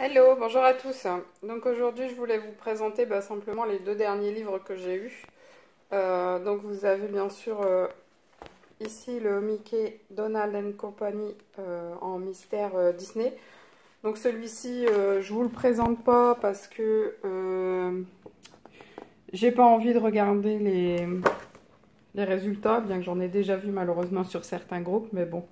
Hello, bonjour à tous. Donc aujourd'hui je voulais vous présenter simplement les deux derniers livres que j'ai eus. Donc vous avez bien sûr ici le Mickey Donald Company en mystère Disney. Donc celui-ci je vous le présente pas parce que j'ai pas envie de regarder les résultats, bien que j'en ai déjà vu malheureusement sur certains groupes, mais bon.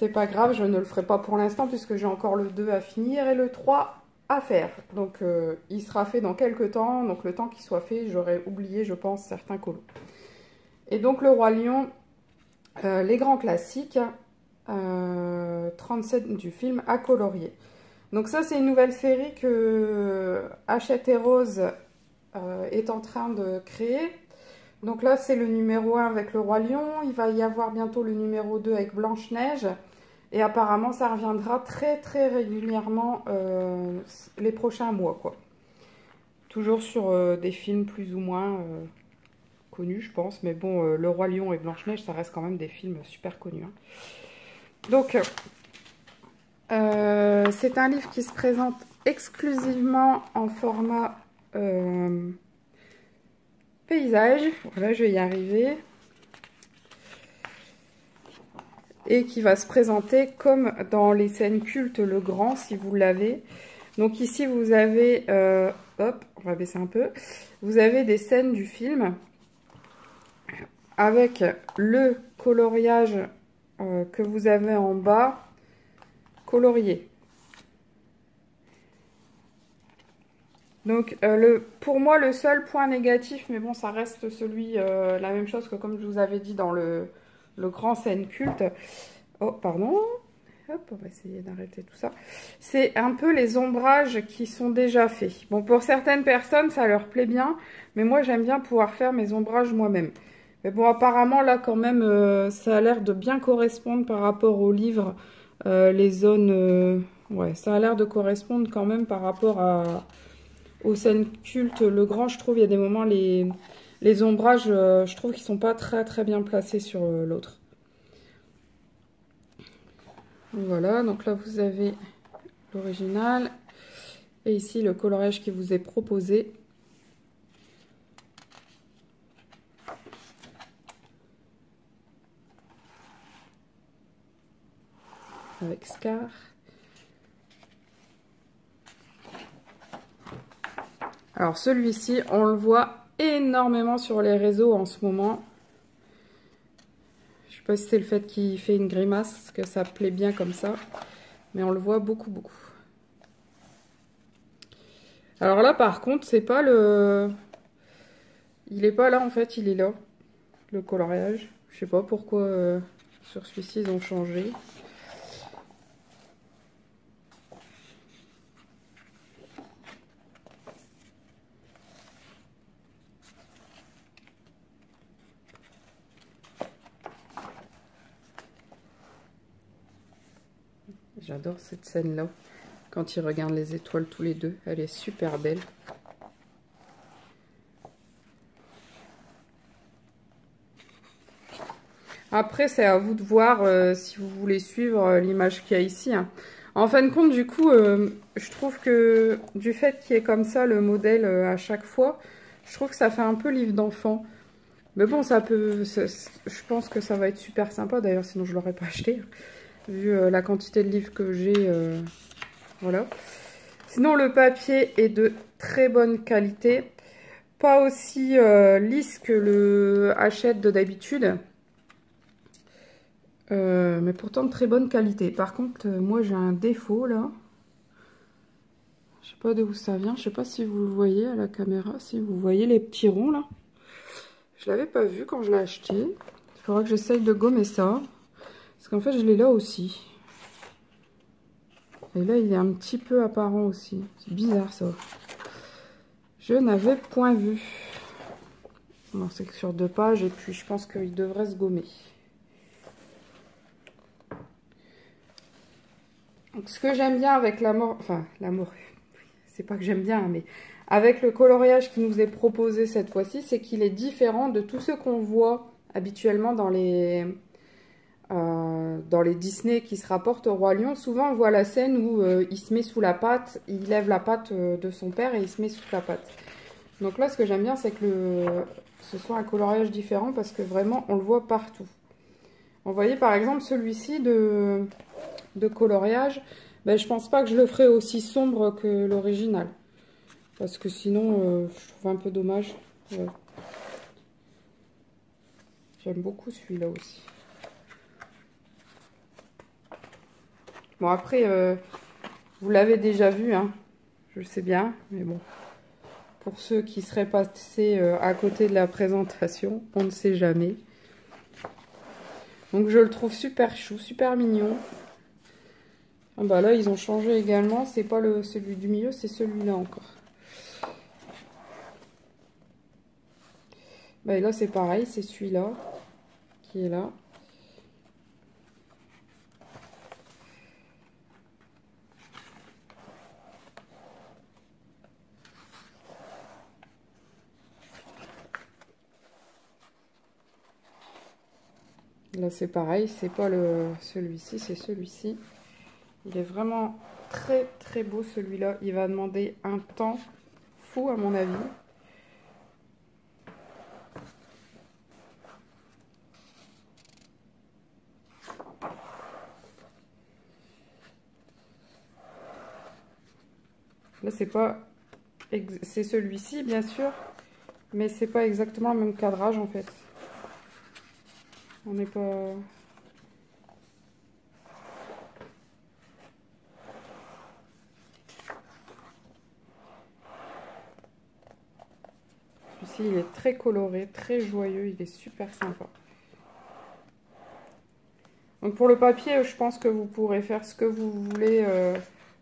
C'est pas grave, je ne le ferai pas pour l'instant puisque j'ai encore le 2 à finir et le 3 à faire. Donc il sera fait dans quelques temps, donc le temps qu'il soit fait, j'aurai oublié je pense certains colos. Et donc le Roi Lion, les grands classiques, 37 du film à colorier. Donc ça c'est une nouvelle série que Hachette et Rose est en train de créer. Donc là c'est le numéro 1 avec le Roi Lion, il va y avoir bientôt le numéro 2 avec Blanche-Neige. Et apparemment, ça reviendra très régulièrement les prochains mois, quoi. Toujours sur des films plus ou moins connus, je pense. Mais bon, Le Roi Lion et Blanche-Neige, ça reste quand même des films super connus, hein. Donc, c'est un livre qui se présente exclusivement en format paysage. Voilà, je vais y arriver. Et qui va se présenter comme dans les scènes cultes Le Grand, si vous l'avez. Donc ici, vous avez, hop, on va baisser un peu, vous avez des scènes du film avec le coloriage que vous avez en bas, colorié. Donc pour moi, le seul point négatif, mais bon, ça reste celui, la même chose que comme je vous avais dit dans le grand scène culte. Oh, pardon. Hop, on va essayer d'arrêter tout ça. C'est un peu les ombrages qui sont déjà faits. Bon, pour certaines personnes, ça leur plaît bien. Mais moi, j'aime bien pouvoir faire mes ombrages moi-même. Mais bon, apparemment, là, quand même, ça a l'air de bien correspondre par rapport au livre. Les zones... ouais, ça a l'air de correspondre quand même par rapport aux scènes cultes. Le Grand, je trouve, il y a des moments, les ombrages, je trouve qu'ils sont pas très bien placés sur l'autre. Voilà, donc là vous avez l'original et ici le coloriage qui vous est proposé. Avec Scar. Alors celui-ci, on le voit énormément sur les réseaux en ce moment. Je sais pas si c'est le fait qu'il fait une grimace, que ça plaît bien comme ça. Mais on le voit beaucoup. Alors là par contre, c'est pas le... Il est pas là en fait, il est là. Le coloriage. Je sais pas pourquoi sur celui-ci ils ont changé. J'adore cette scène-là, quand ils regardent les étoiles tous les deux. Elle est super belle. Après, c'est à vous de voir si vous voulez suivre l'image qu'il y a ici, hein. En fin de compte, du coup, je trouve que du fait qu'il y ait comme ça le modèle à chaque fois, je trouve que ça fait un peu livre d'enfant. Mais bon, ça peut... Je pense que ça va être super sympa. D'ailleurs, sinon je ne l'aurais pas acheté. Vu la quantité de livres que j'ai, voilà. Sinon, le papier est de très bonne qualité. Pas aussi lisse que le Hachette de d'habitude. Mais pourtant de très bonne qualité. Par contre, moi j'ai un défaut là. Je sais pas d'où ça vient. Je sais pas si vous le voyez à la caméra. Si vous voyez les petits ronds là. Je l'avais pas vu quand je l'ai acheté. Il faudra que j'essaye de gommer ça. Parce qu'en fait, je l'ai là aussi. Et là, il est un petit peu apparent aussi. C'est bizarre, ça. Je n'avais point vu. Bon, c'est que sur 2 pages. Et puis, je pense qu'il devrait se gommer. Donc, ce que j'aime bien avec l'amour... Enfin, l'amour... C'est pas que j'aime bien, mais... Avec le coloriage qui nous est proposé cette fois-ci, c'est qu'il est différent de tout ce qu'on voit habituellement dans les dans les Disney qui se rapportent au Roi Lion, souvent on voit la scène où il se met sous la patte, il lève la patte de son père et il se met sous la patte. Donc là, ce que j'aime bien, c'est que ce soit un coloriage différent parce que vraiment, on le voit partout. Vous voyez, par exemple, celui-ci de coloriage, ben, je pense pas que je le ferai aussi sombre que l'original. Parce que sinon, je trouve un peu dommage. Ouais. J'aime beaucoup celui-là aussi. Bon, après, vous l'avez déjà vu, hein, je le sais bien, mais bon. Pour ceux qui seraient passés à côté de la présentation, on ne sait jamais. Donc, je le trouve super chou, super mignon. Ah bah là, ils ont changé également. C'est pas celui du milieu, c'est celui-là encore. Bah, et là, c'est pareil, c'est celui-là qui est là. Là, c'est pareil, c'est pas celui-ci, c'est celui-ci. Il est vraiment très très beau celui-là. Il va demander un temps fou à mon avis. Là, c'est celui-ci, bien sûr, mais c'est pas exactement le même cadrage en fait. On n'est pas... Celui-ci, il est très coloré, très joyeux, il est super sympa. Donc pour le papier, je pense que vous pourrez faire ce que vous voulez.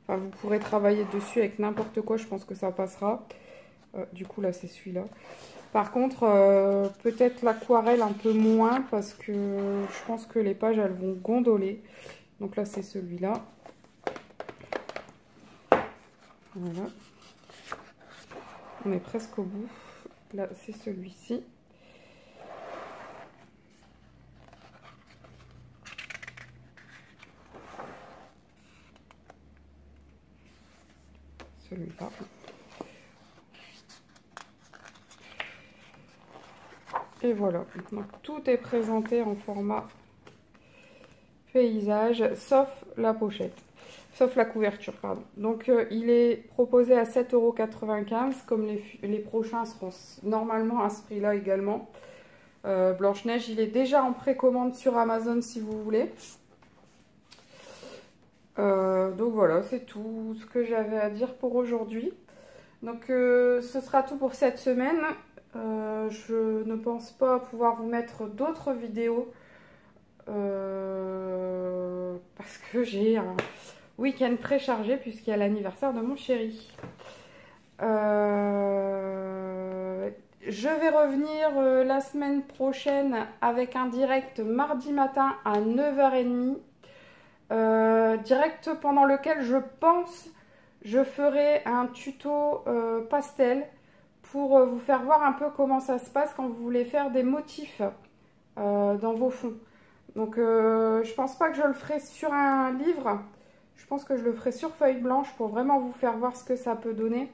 Enfin, vous pourrez travailler dessus avec n'importe quoi, je pense que ça passera. Du coup, là, c'est celui-là. Par contre, peut-être l'aquarelle un peu moins parce que je pense que les pages, elles vont gondoler. Donc là, c'est celui-là. Voilà. On est presque au bout. Là, c'est celui-ci. Celui-là. Et voilà. Donc, tout est présenté en format paysage, sauf la pochette. Sauf la couverture, pardon. Donc, il est proposé à 7,95 €, comme les prochains seront normalement à ce prix-là également. Blanche-Neige, il est déjà en précommande sur Amazon si vous voulez. Donc voilà, c'est tout ce que j'avais à dire pour aujourd'hui. Donc, ce sera tout pour cette semaine. Je ne pense pas pouvoir vous mettre d'autres vidéos parce que j'ai un week-end très chargé puisqu'il y a l'anniversaire de mon chéri. Je vais revenir la semaine prochaine avec un direct mardi matin à 9h30. Direct pendant lequel je pense je ferai un tuto pastel pour vous faire voir un peu comment ça se passe quand vous voulez faire des motifs dans vos fonds. Donc je pense pas que je le ferai sur un livre, je pense que je le ferai sur feuille blanche pour vraiment vous faire voir ce que ça peut donner.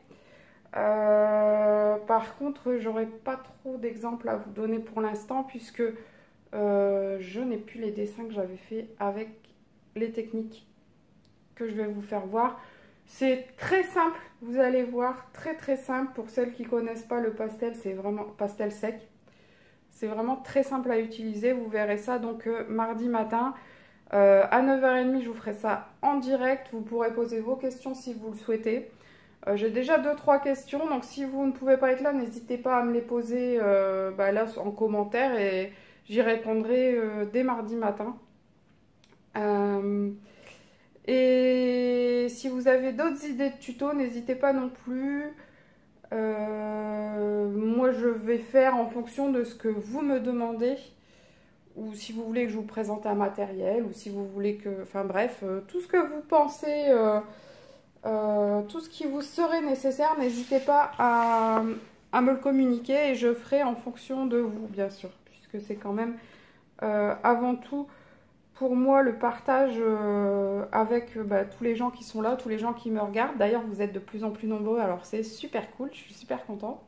Par contre, j'aurai pas trop d'exemples à vous donner pour l'instant puisque je n'ai plus les dessins que j'avais fait avec les techniques que je vais vous faire voir. C'est très simple, vous allez voir, très très simple. Pour celles qui ne connaissent pas le pastel, c'est vraiment pastel sec. C'est vraiment très simple à utiliser, vous verrez ça donc mardi matin. À 9h30, je vous ferai ça en direct. Vous pourrez poser vos questions si vous le souhaitez. J'ai déjà 2-3 questions, donc si vous ne pouvez pas être là, n'hésitez pas à me les poser là en commentaire et j'y répondrai dès mardi matin. Et si vous avez d'autres idées de tutos, n'hésitez pas non plus. Moi, je vais faire en fonction de ce que vous me demandez. Ou si vous voulez que je vous présente un matériel, ou si vous voulez que... Enfin bref, tout ce que vous pensez, tout ce qui vous serait nécessaire, n'hésitez pas à me le communiquer et je ferai en fonction de vous, bien sûr. Puisque c'est quand même avant tout pour moi le partage avec tous les gens qui sont là, tous les gens qui me regardent. D'ailleurs, vous êtes de plus en plus nombreux, alors c'est super cool, je suis super contente.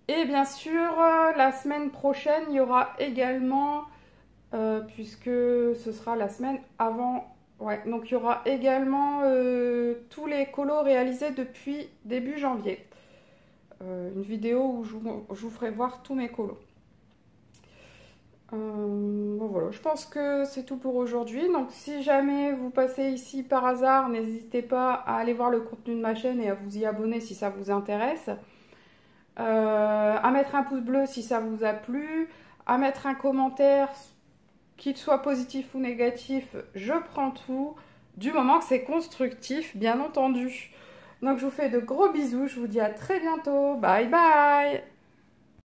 Et bien sûr, la semaine prochaine, il y aura également, puisque ce sera la semaine avant, ouais, donc il y aura également tous les colos réalisés depuis début janvier. Une vidéo où je vous ferai voir tous mes colos. Bon, voilà, je pense que c'est tout pour aujourd'hui. Donc si jamais vous passez ici par hasard, n'hésitez pas à aller voir le contenu de ma chaîne et à vous y abonner si ça vous intéresse. À mettre un pouce bleu si ça vous a plu, à mettre un commentaire, qu'il soit positif ou négatif, je prends tout, du moment que c'est constructif, bien entendu. Donc je vous fais de gros bisous, je vous dis à très bientôt, bye bye.